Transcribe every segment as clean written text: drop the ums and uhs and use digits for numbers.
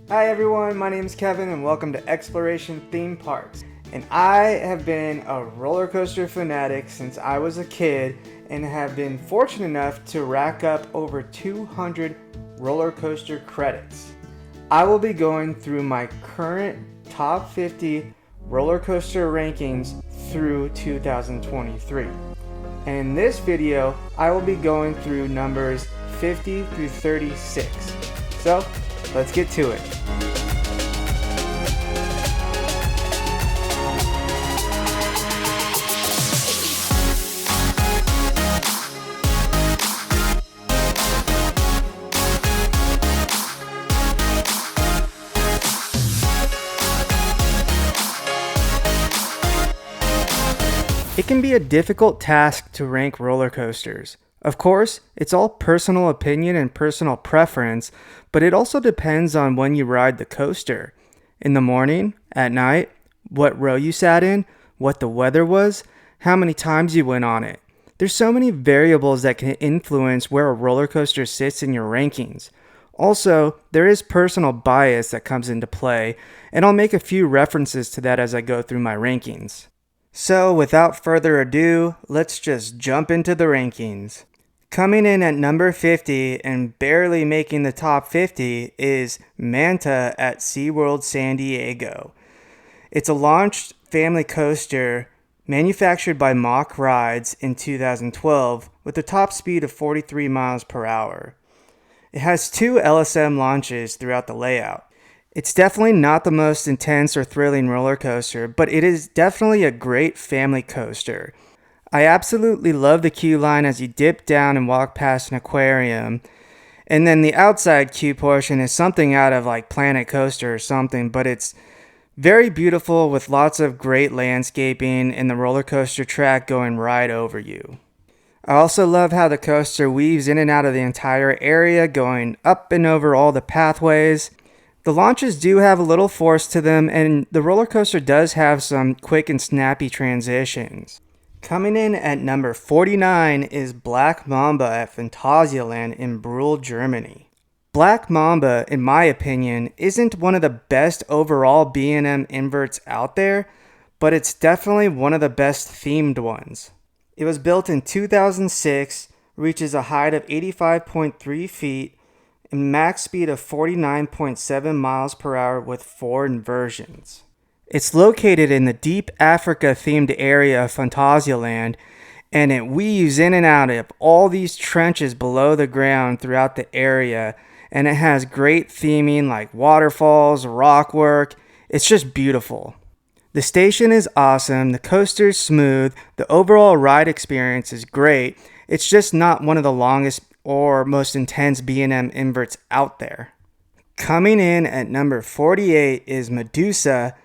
Hi everyone, my name is Kevin and welcome to Exploration Theme Parks. And I have been a roller coaster fanatic since I was a kid and have been fortunate enough to rack up over 200 roller coaster credits. I will be going through my current top 50 roller coaster rankings through 2023. And in this video, I will be going through numbers 50 through 36. So, let's get to it. It can be a difficult task to rank roller coasters. Of course, it's all personal opinion and personal preference, but it also depends on when you ride the coaster. In the morning, at night, what row you sat in, what the weather was, how many times you went on it. There's so many variables that can influence where a roller coaster sits in your rankings. Also, there is personal bias that comes into play, and I'll make a few references to that as I go through my rankings. So, without further ado, let's just jump into the rankings. Coming in at number 50 and barely making the top 50 is Manta at SeaWorld San Diego. It's a launched family coaster manufactured by Mach Rides in 2012 with a top speed of 43 miles per hour. It has 2 LSM launches throughout the layout. It's definitely not the most intense or thrilling roller coaster, but it is definitely a great family coaster. I absolutely love the queue line as you dip down and walk past an aquarium. And then the outside queue portion is something out of like Planet Coaster or something, but it's very beautiful with lots of great landscaping and the roller coaster track going right over you. I also love how the coaster weaves in and out of the entire area, going up and over all the pathways. The launches do have a little force to them, and the roller coaster does have some quick and snappy transitions. Coming in at number 49 is Black Mamba at Phantasialand in Brühl, Germany. Black Mamba, in my opinion, isn't one of the best overall B&M inverts out there, but it's definitely one of the best themed ones. It was built in 2006, reaches a height of 85.3 feet, and max speed of 49.7 miles per hour with 4 inversions. It's located in the deep Africa themed area of Phantasialand, and it weaves in and out of all these trenches below the ground throughout the area, and it has great theming like waterfalls, rock work. It's just beautiful. The station is awesome, the coaster is smooth, the overall ride experience is great. It's just not one of the longest or most intense B&M inverts out there. Coming in at number 48 is Medusa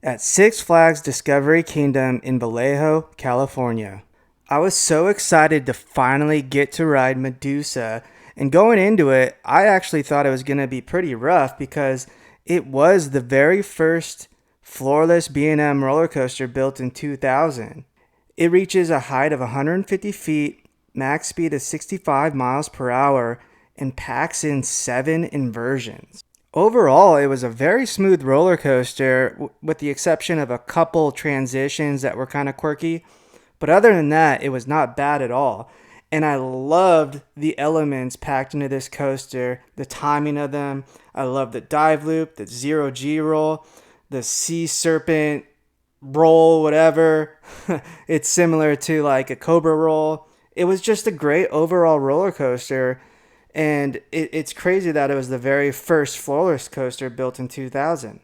at Six Flags Discovery Kingdom in Vallejo, California. I was so excited to finally get to ride Medusa, and going into it, I actually thought it was going to be pretty rough because it was the very first floorless B&M roller coaster built in 2000. It reaches a height of 150 feet, max speed of 65 miles per hour, and packs in 7 inversions. Overall, it was a very smooth roller coaster with the exception of a couple transitions that were kind of quirky. But other than that, it was not bad at all. And I loved the elements packed into this coaster, the timing of them. I loved the dive loop, the zero G roll, the sea serpent roll, whatever. It's similar to like a cobra roll. It was just a great overall roller coaster, and it's crazy that it was the very first floorless coaster built in 2000.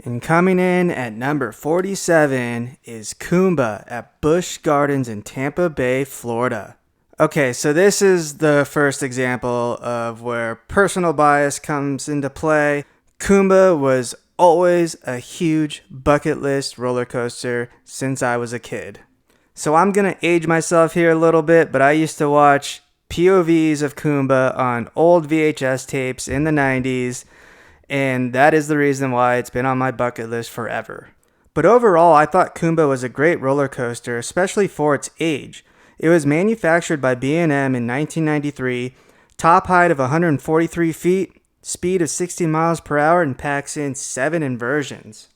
And coming in at number 47 is Kumba at Busch Gardens in Tampa Bay, Florida. Okay, so this is the first example of where personal bias comes into play. Kumba was always a huge bucket list roller coaster since I was a kid. So I'm going to age myself here a little bit, but I used to watch POVs of Kumba on old VHS tapes in the 90s, and that is the reason why it's been on my bucket list forever. But overall, I thought Kumba was a great roller coaster, especially for its age. It was manufactured by B&M in 1993, top height of 143 feet, speed of 60 miles per hour, and packs in 7 inversions.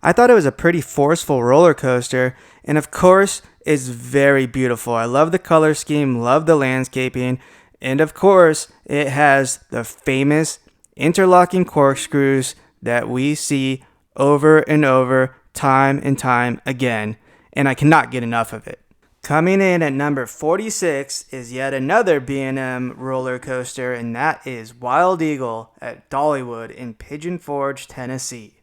I thought it was a pretty forceful roller coaster, and of course, it's very beautiful. I love the color scheme, love the landscaping, and of course, it has the famous interlocking corkscrews that we see over and over, time and time again, and I cannot get enough of it. Coming in at number 46 is yet another B&M roller coaster, and that is Wild Eagle at Dollywood in Pigeon Forge, Tennessee.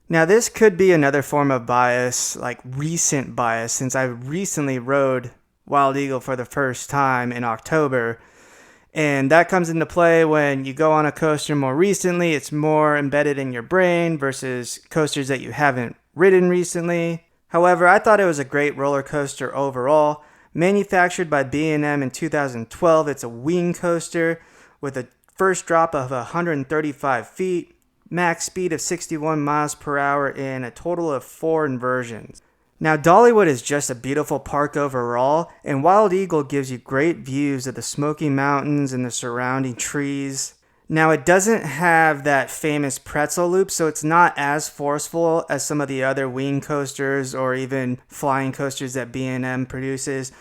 Now, this could be another form of bias, like recent bias, since I recently rode Wild Eagle for the first time in October. And that comes into play when you go on a coaster more recently. It's more embedded in your brain versus coasters that you haven't ridden recently. However, I thought it was a great roller coaster overall. Manufactured by B&M in 2012, it's a wing coaster with a first drop of 135 feet, max speed of 61 miles per hour, and a total of 4 inversions. Now, Dollywood is just a beautiful park overall, and Wild Eagle gives you great views of the Smoky Mountains and the surrounding trees. Now, it doesn't have that famous pretzel loop, so it's not as forceful as some of the other wing coasters or even flying coasters that B&M produces.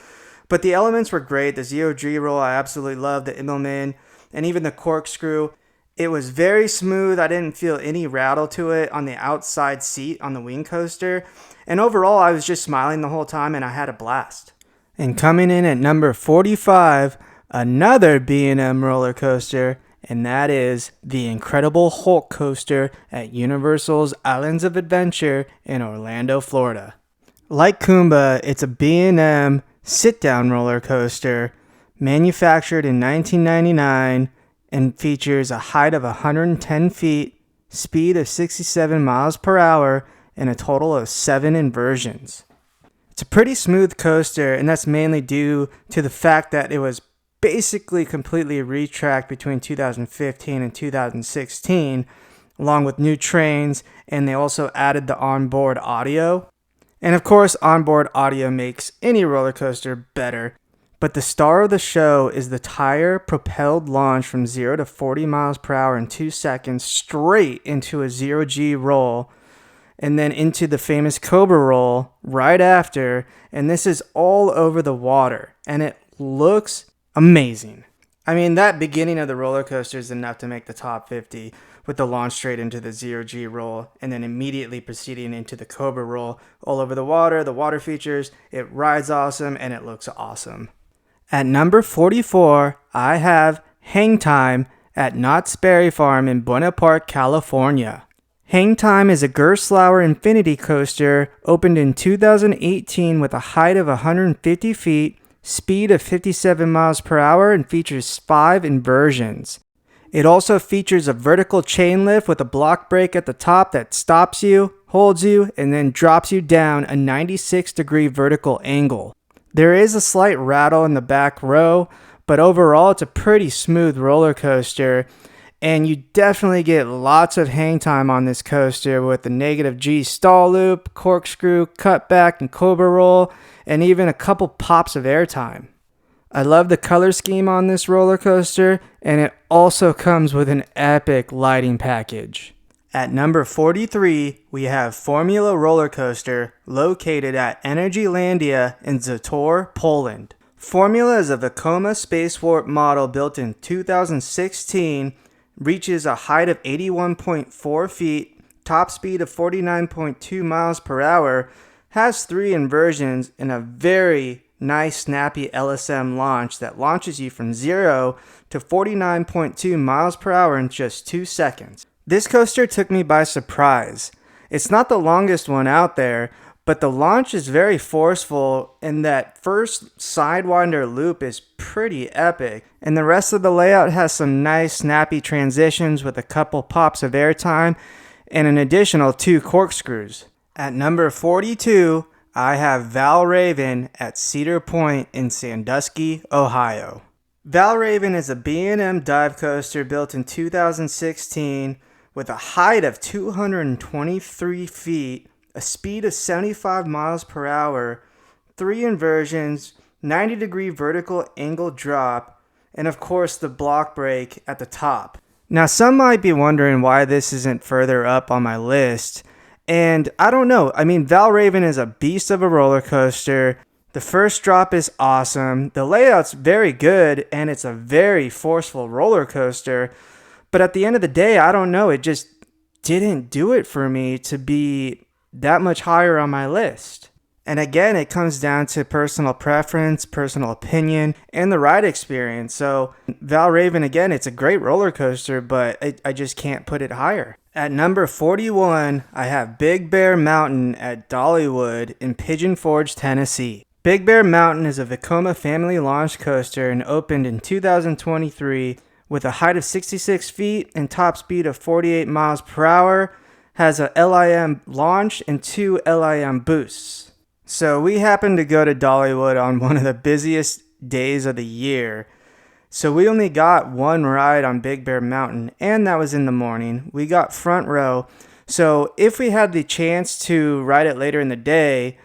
But the elements were great. The zero-G roll, I absolutely loved the Immelman, and even the corkscrew. It was very smooth. I didn't feel any rattle to it on the outside seat on the wing coaster. And overall, I was just smiling the whole time, and I had a blast. And coming in at number 45, another B&M roller coaster, and that is the Incredible Hulk coaster at Universal's Islands of Adventure in Orlando, Florida. Like Kumba, it's a B&M sit-down roller coaster manufactured in 1999 and features a height of 110 feet, speed of 67 miles per hour, and a total of 7 inversions. It's a pretty smooth coaster, and that's mainly due to the fact that it was basically completely retracked between 2015 and 2016, along with new trains, and they also added the onboard audio. And of course, onboard audio makes any roller coaster better. But the star of the show is the tire-propelled launch from 0 to 40 miles per hour in 2 seconds straight into a zero-G roll and then into the famous Cobra roll right after. And this is all over the water, and it looks amazing. I mean, that beginning of the roller coaster is enough to make the top 50 with the launch straight into the zero-G roll and then immediately proceeding into the Cobra roll all over the water features. It rides awesome, and it looks awesome. At number 44, I have Hang Time at Knott's Berry Farm in Buena Park, California. Hang Time is a Gerstlauer Infinity coaster opened in 2018 with a height of 150 feet, speed of 57 miles per hour, and features 5 inversions. It also features a vertical chain lift with a block brake at the top that stops you, holds you, and then drops you down a 96-degree vertical angle. There is a slight rattle in the back row, but overall it's a pretty smooth roller coaster, and you definitely get lots of hang time on this coaster with the negative G stall loop, corkscrew, cutback, and Cobra roll, and even a couple pops of airtime. I love the color scheme on this roller coaster, and it also comes with an epic lighting package. At number 43, we have Formula Roller Coaster located at Energylandia in Zator, Poland. Formula is a Vekoma Space Warp model built in 2016, reaches a height of 81.4 feet, top speed of 49.2 miles per hour, has 3 inversions, and a very nice snappy LSM launch that launches you from 0 to 49.2 miles per hour in just 2 seconds. This coaster took me by surprise. It's not the longest one out there, but the launch is very forceful, and that first Sidewinder loop is pretty epic. And the rest of the layout has some nice snappy transitions with a couple pops of airtime and an additional 2 corkscrews. At number 42, I have Valraven at Cedar Point in Sandusky, Ohio. Valraven is a B&M dive coaster built in 2016 with a height of 223 feet, a speed of 75 miles per hour, 3 inversions, 90-degree vertical angle drop, and of course the block brake at the top. Now, some might be wondering why this isn't further up on my list. And I don't know. I mean, Valravn is a beast of a roller coaster. The first drop is awesome. The layout's very good, and it's a very forceful roller coaster. But at the end of the day, I don't know. It just didn't do it for me to be that much higher on my list. And again, it comes down to personal preference, personal opinion, and the ride experience. So Valravn, again, it's a great roller coaster, but I just can't put it higher. At number 41, I have Big Bear Mountain at Dollywood in Pigeon Forge, Tennessee. Big Bear Mountain is a Vekoma family launch coaster and opened in 2023 with a height of 66 feet and top speed of 48 miles per hour, has a LIM launch and 2 LIM boosts. So we happened to go to Dollywood on one of the busiest days of the year. So we only got one ride on Big Bear Mountain, and that was in the morning. We got front row. So if we had the chance to ride it later in the day,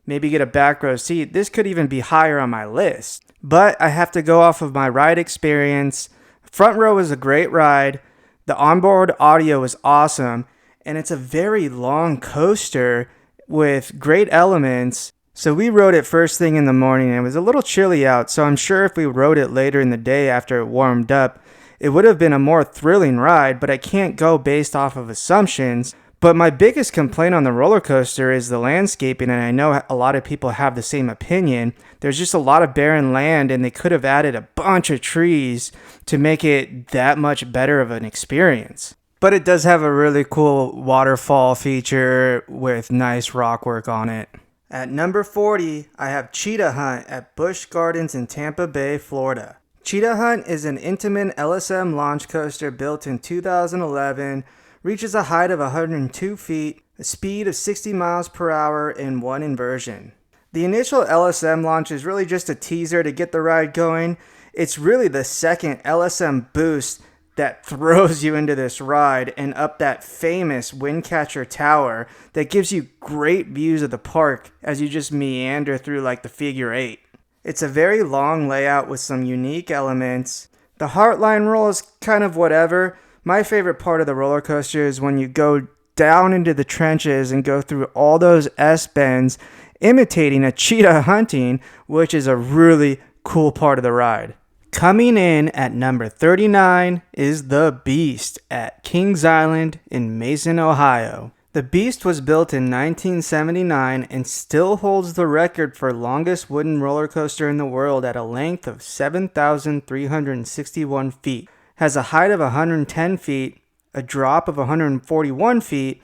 maybe get a back row seat, this could even be higher on my list. But I have to go off of my ride experience. Front row was a great ride. The onboard audio was awesome, and it's a very long coaster with great elements. So we rode it first thing in the morning, and it was a little chilly out, so I'm sure if we rode it later in the day after it warmed up, it would have been a more thrilling ride, but I can't go based off of assumptions. But my biggest complaint on the roller coaster is the landscaping, and I know a lot of people have the same opinion. There's just a lot of barren land, and they could have added a bunch of trees to make it that much better of an experience. But it does have a really cool waterfall feature with nice rock work on it. At number 40, I have Cheetah Hunt at Busch Gardens in Tampa Bay, Florida. Cheetah Hunt is an Intamin LSM launch coaster built in 2011, reaches a height of 102 feet, a speed of 60 miles per hour, and 1 inversion. The initial LSM launch is really just a teaser to get the ride going. It's really the second LSM boost that throws you into this ride and up that famous Windcatcher Tower that gives you great views of the park as you just meander through like the figure 8. It's a very long layout with some unique elements. The Heartline roll is kind of whatever. My favorite part of the roller coaster is when you go down into the trenches and go through all those S-bends imitating a cheetah hunting, which is a really cool part of the ride. Coming in at number 39 is The Beast at Kings Island in Mason, Ohio. The Beast was built in 1979 and still holds the record for longest wooden roller coaster in the world at a length of 7,361 feet. Has a height of 110 feet, a drop of 141 feet,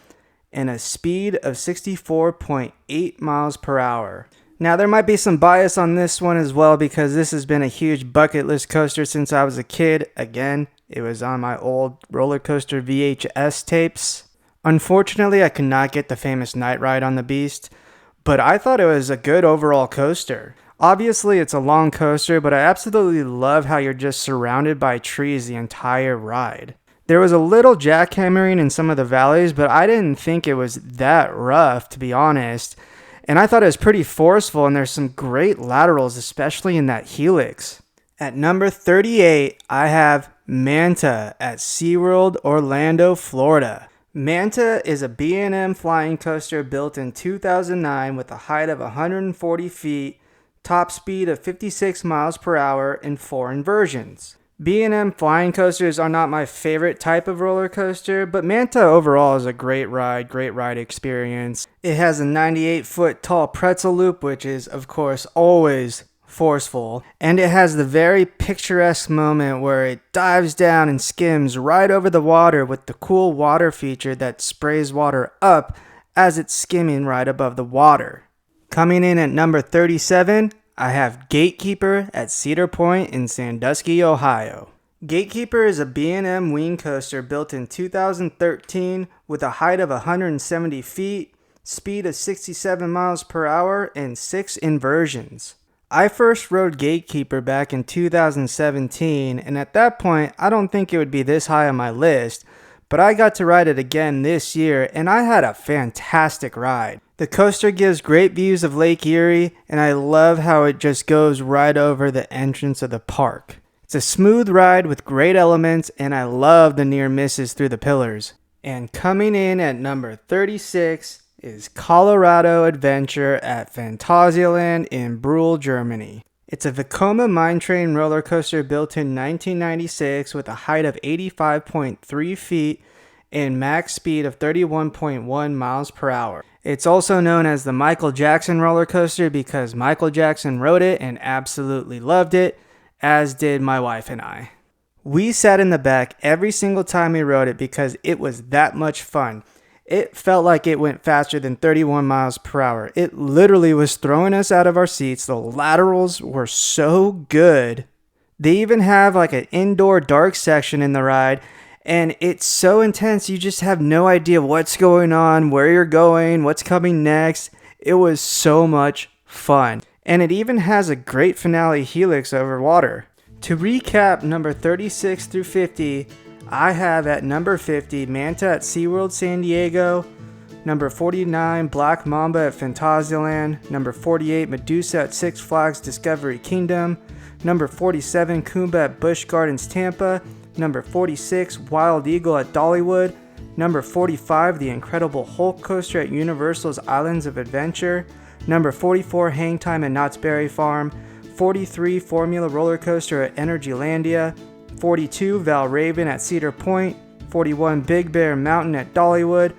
and a speed of 64.8 miles per hour. Now, there might be some bias on this one as well because this has been a huge bucket list coaster since I was a kid. Again, it was on my old roller coaster VHS tapes. Unfortunately, I could not get the famous night ride on the Beast, but I thought it was a good overall coaster. Obviously, it's a long coaster, but I absolutely love how you're just surrounded by trees the entire ride. There was a little jackhammering in some of the valleys, but I didn't think it was that rough, to be honest. And I thought it was pretty forceful, and there's some great laterals, especially in that helix. At number 38, I have Manta at SeaWorld Orlando, Florida. Manta is a B&M flying coaster built in 2009 with a height of 140 feet, top speed of 56 miles per hour, and 4 inversions. B&M flying coasters are not my favorite type of roller coaster, but Manta overall is a great ride experience. It has a 98-foot tall pretzel loop, which is, of course, always forceful. And it has the very picturesque moment where it dives down and skims right over the water with the cool water feature that sprays water up as it's skimming right above the water. Coming in at number 37, I have Gatekeeper at Cedar Point in Sandusky, Ohio. Gatekeeper is a B&M wing coaster built in 2013 with a height of 170 feet, speed of 67 miles per hour, and 6 inversions. I first rode Gatekeeper back in 2017, and at that point, I don't think it would be this high on my list, but I got to ride it again this year, and I had a fantastic ride. The coaster gives great views of Lake Erie, and I love how it just goes right over the entrance of the park. It's a smooth ride with great elements, and I love the near misses through the pillars. And coming in at number 36 is Colorado Adventure at Phantasialand in Brühl, Germany. It's a Vekoma mine train roller coaster built in 1996 with a height of 85.3 feet and max speed of 31.1 miles per hour. It's also known as the Michael Jackson roller coaster because Michael Jackson rode it and absolutely loved it, as did my wife and I. We sat in the back every single time we rode it because it was that much fun. It felt like it went faster than 31 miles per hour. It literally was throwing us out of our seats. The laterals were so good. They even have like an indoor dark section in the ride, and it's so intense you just have no idea what's going on, where you're going, what's coming next. It was so much fun. And it even has a great finale helix over water. To recap number 36 through 50, I have at number 50 Manta at SeaWorld San Diego, number 49 Black Mamba at Phantasialand, number 48 Medusa at Six Flags Discovery Kingdom, number 47 Kumba at Busch Gardens Tampa, number 46 Wild Eagle at Dollywood, number 45 The Incredible Hulk Coaster at Universal's Islands of Adventure, number 44 Hang Time at Knott's Berry Farm, 43 Formula Roller Coaster at Energylandia, 42 Valravn at Cedar Point, 41 Big Bear Mountain at Dollywood,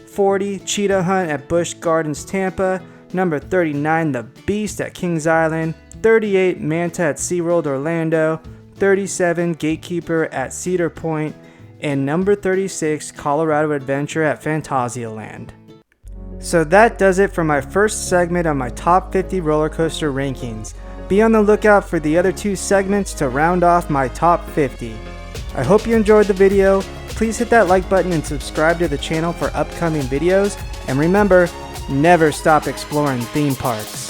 40 Cheetah Hunt at Busch Gardens Tampa, number 39 The Beast at Kings Island, 38 Manta at SeaWorld Orlando, 37 Gatekeeper at Cedar Point, and number 36 Colorado Adventure at Phantasialand. So that does it for my first segment of my top 50 roller coaster rankings. Be on the lookout for the other two segments to round off my top 50. I hope you enjoyed the video. Please hit that like button and subscribe to the channel for upcoming videos. And remember, never stop exploring theme parks.